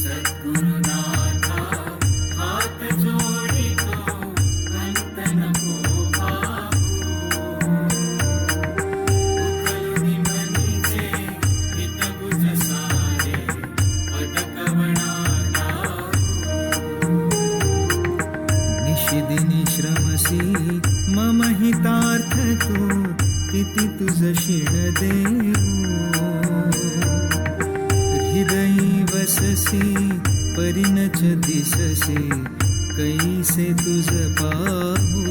सद्गुरुनाथा हात जोडितो अंत नको भावू उकलुनी मनीचे हित बुझ सारे पदकवणा लावू निशिदिनी श्रमसी मम हितार्थ तू किती तुझ शिण देऊ हृदयी वससी परिणच दिससी कैसे तुझ पाहू